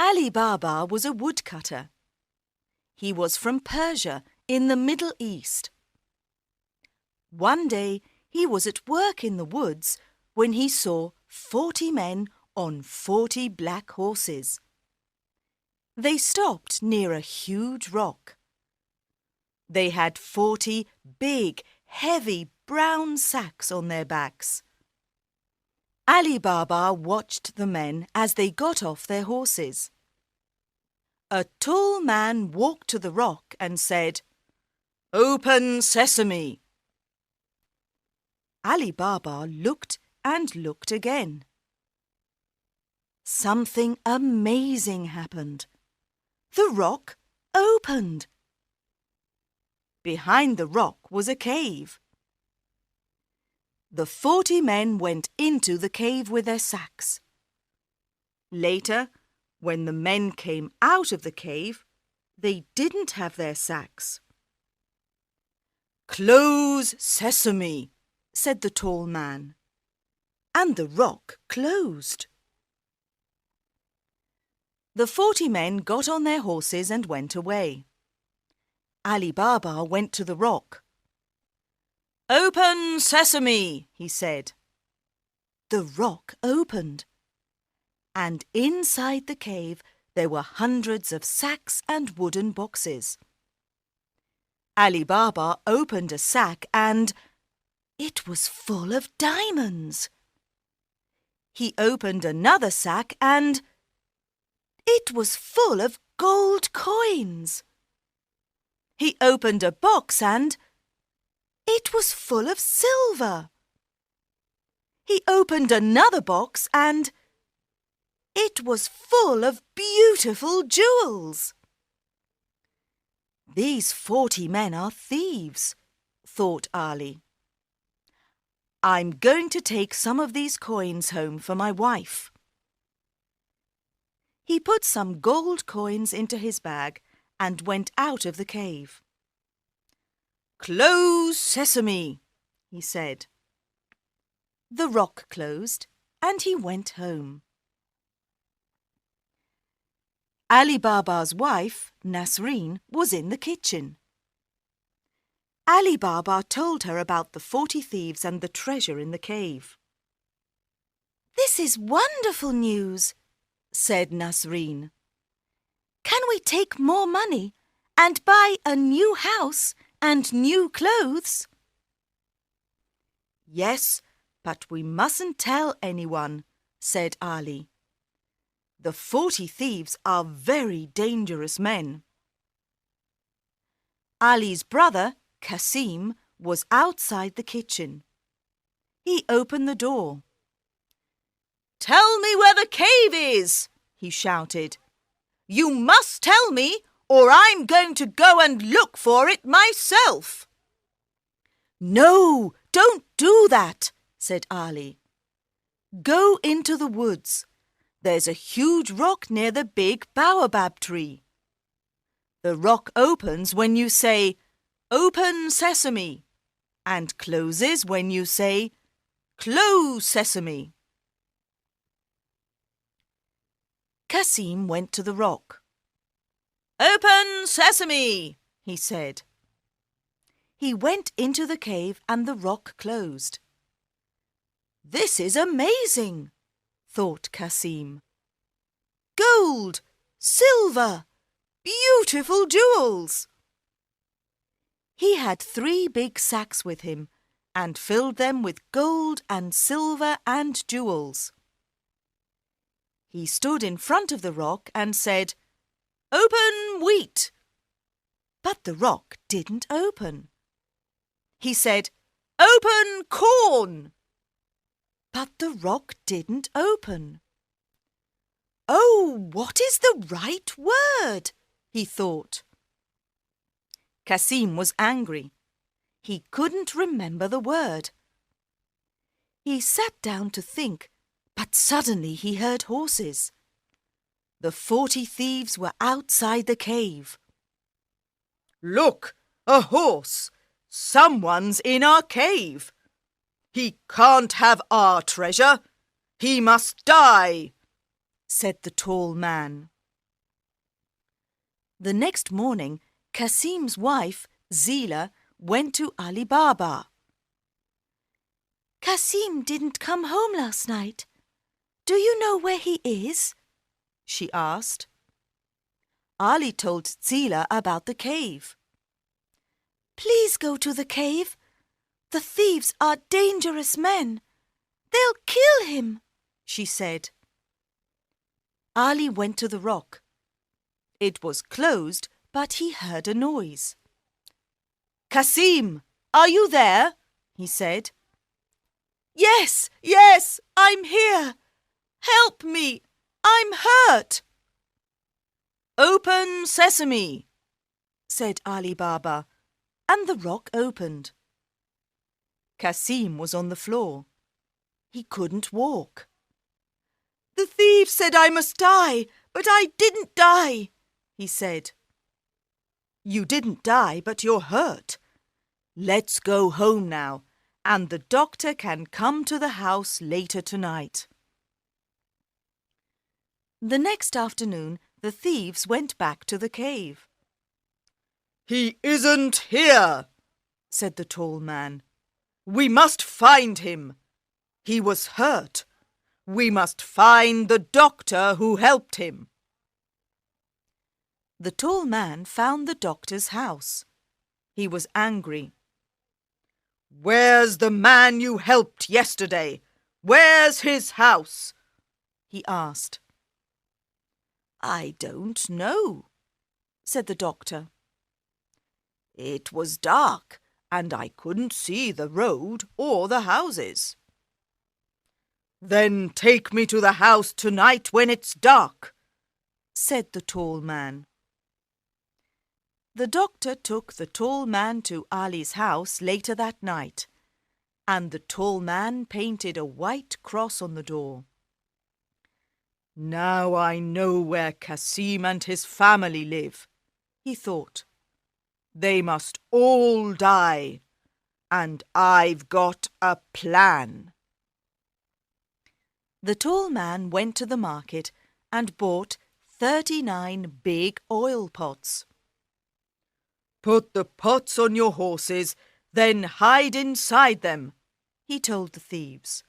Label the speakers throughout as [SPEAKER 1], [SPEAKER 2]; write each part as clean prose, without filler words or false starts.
[SPEAKER 1] Alibaba was a woodcutter. He was from Persia in the Middle East. One day he was at work in the woods when he saw 40 men on 40 black horses. They stopped near a huge rock. They had 40 big, heavy brown sacks on their backs. Alibaba watched the men as they got off their horses. A tall man walked to the rock and said, "Open sesame!" Alibaba looked and looked again. Something amazing happened. The rock opened. Behind the rock was a cave. The 40 men went into the cave with their sacks. Later, when the men came out of the cave, they didn't have their sacks. "Close sesame," said the tall man, and the rock closed. The 40 men got on their horses and went away. Alibaba went to the rock. "Open sesame," he said. The rock opened, and inside the cave there were hundreds of sacks and wooden boxes. Alibaba opened a sack and it was full of diamonds. He opened another sack and it was full of gold coins. He opened a box and it was full of silver. He opened another box and it was full of beautiful jewels. "These 40 men are thieves," thought Ali. "I'm going to take some of these coins home for my wife." He put some gold coins into his bag and went out of the cave. "Close sesame," he said. The rock closed and he went home. Alibaba's wife, Nasreen, was in the kitchen. Alibaba told her about the 40 thieves and the treasure in the cave. "This is wonderful news," said Nasreen. "Can we take more money and buy a new house and new clothes?" "Yes, but we mustn't tell anyone," said Ali. "The 40 thieves are very dangerous men." Ali's brother, Kasim, was outside the kitchen. He opened the door. "Tell me where the cave is," he shouted. "You must tell me, or I'm going to go and look for it myself." "No, don't do that," said Ali. "Go into the woods. There's a huge rock near the big baobab tree. The rock opens when you say, 'Open sesame,' and closes when you say, 'Close sesame.'" Kasim went to the rock. "Open sesame," he said. He went into the cave and the rock closed. "This is amazing," thought Kasim. "Gold, silver, beautiful jewels." He had 3 big sacks with him and filled them with gold and silver and jewels. He stood in front of the rock and said, "Open wheat." But the rock didn't open. He said, "Open corn." But the rock didn't open. "Oh, what is the right word?" he thought. Kasim was angry. He couldn't remember the word. He sat down to think, but suddenly he heard horses. The 40 thieves were outside the cave. "Look, a horse! Someone's in our cave! He can't have our treasure! He must die!" said the tall man. The next morning, Kasim's wife, Zila, went to Alibaba. "Kasim didn't come home last night. Do you know where he is?" she asked. Ali told Zila about the cave. "Please go to the cave. The thieves are dangerous men. They'll kill him," she said. Ali went to the rock. It was closed, but he heard a noise. "Kasim, are you there?" he said. Yes, I'm here. Help me, I'm hurt." "Open sesame," said Alibaba, and the rock opened. Kasim was on the floor. He couldn't walk. "The thief said I must die, but I didn't die," he said. "You didn't die, but you're hurt. Let's go home now, and the doctor can come to the house later tonight." The next afternoon, the thieves went back to the cave. "He isn't here," said the tall man. "We must find him. He was hurt. We must find the doctor who helped him." The tall man found the doctor's house. He was angry. "Where's the man you helped yesterday? Where's his house?" he asked. "I don't know," said the doctor. "It was dark, and I couldn't see the road or the houses." "Then take me to the house tonight when it's dark," said the tall man. The doctor took the tall man to Ali's house later that night, and the tall man painted a white cross on the door. "Now I know where Kasim and his family live," he thought. "They must all die, and I've got a plan." The tall man went to the market and bought 39 big oil pots. "Put the pots on your horses, then hide inside them," he told the thieves.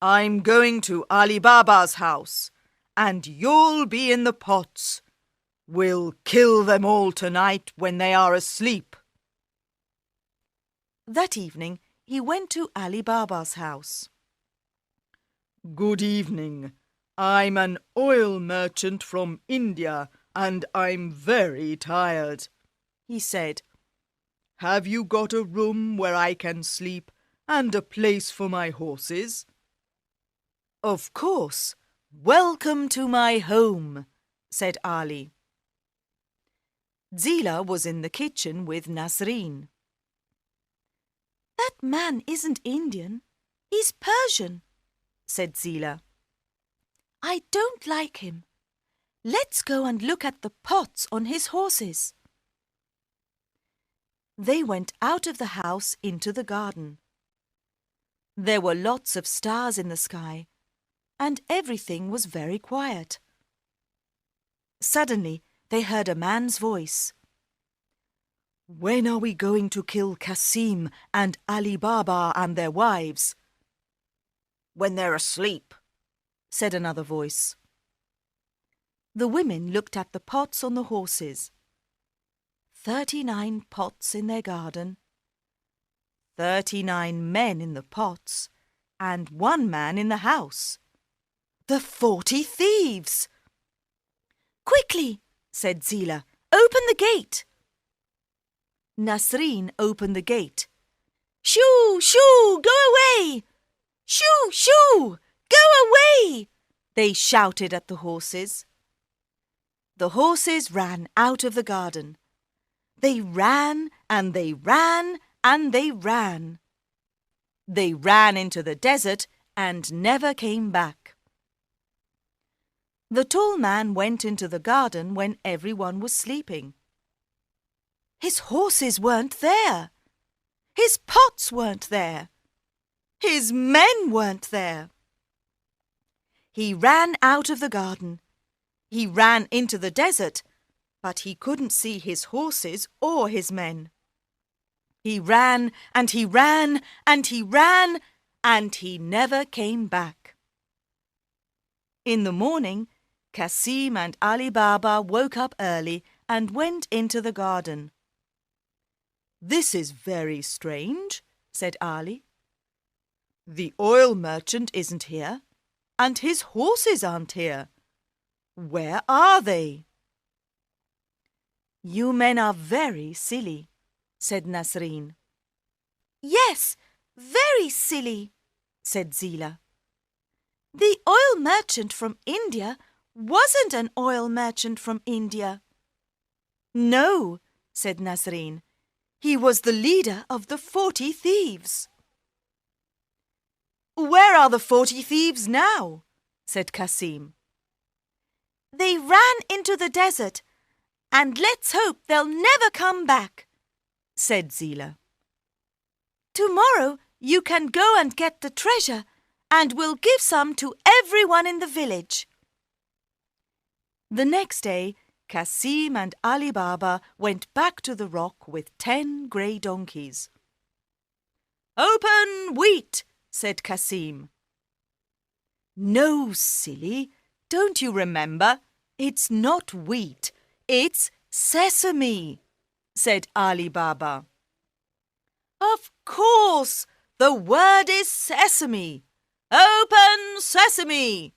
[SPEAKER 1] "I'm going to Alibaba's house, and you'll be in the pots. We'll kill them all tonight when they are asleep." That evening, he went to Alibaba's house. "Good evening. I'm an oil merchant from India, and I'm very tired," he said. "Have you got a room where I can sleep and a place for my horses?" "Of course. Welcome to my home," said Ali. Zila was in the kitchen with Nasreen. "That man isn't Indian. He's Persian," said Zila. "I don't like him. Let's go and look at the pots on his horses." They went out of the house into the garden. There were lots of stars in the sky, and everything was very quiet. Suddenly, they heard a man's voice. "When are we going to kill Kasim and Alibaba and their wives?" "When they're asleep," said another voice. The women looked at the pots on the horses. 39 pots in their garden, 39 men in the pots, and 1 man in the house. The 40 thieves! "Quickly," said Zila, "open the gate." Nasreen opened the gate. "Shoo, shoo, go away! Shoo, shoo, go away!" they shouted at the horses. The horses ran out of the garden. They ran and they ran and they ran. They ran into the desert and never came back. The tall man went into the garden when everyone was sleeping. His horses weren't there. His pots weren't there. His men weren't there. He ran out of the garden. He ran into the desert, but he couldn't see his horses or his men. He ran and he ran and he ran, and he never came back. In the morning, Kasim and Alibaba woke up early and went into the garden. "This is very strange," said Ali. "The oil merchant isn't here, and his horses aren't here. Where are they?" "You men are very silly," said Nasreen. "Yes, very silly," said Zila. "The oil merchant from India wasn't an oil merchant from India." "No," said Nasreen. "He was the leader of the 40 thieves." "Where are the 40 thieves now?" said Kasim. "They ran into the desert, and let's hope they'll never come back," said Zila. "Tomorrow you can go and get the treasure, and we'll give some to everyone in the village." The next day, Kasim and Alibaba went back to the rock with 10 grey donkeys. "Open wheat," said Kasim. "No, silly, don't you remember? It's not wheat, it's sesame," said Alibaba. "Of course, the word is sesame. Open sesame,"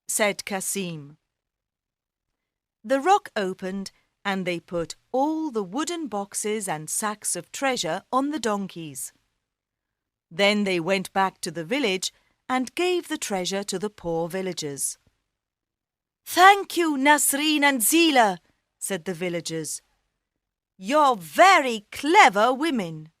[SPEAKER 1] said Kasim. The rock opened, and they put all the wooden boxes and sacks of treasure on the donkeys. Then they went back to the village and gave the treasure to the poor villagers. "Thank you, Nasreen and Zila," said the villagers. "You're very clever women."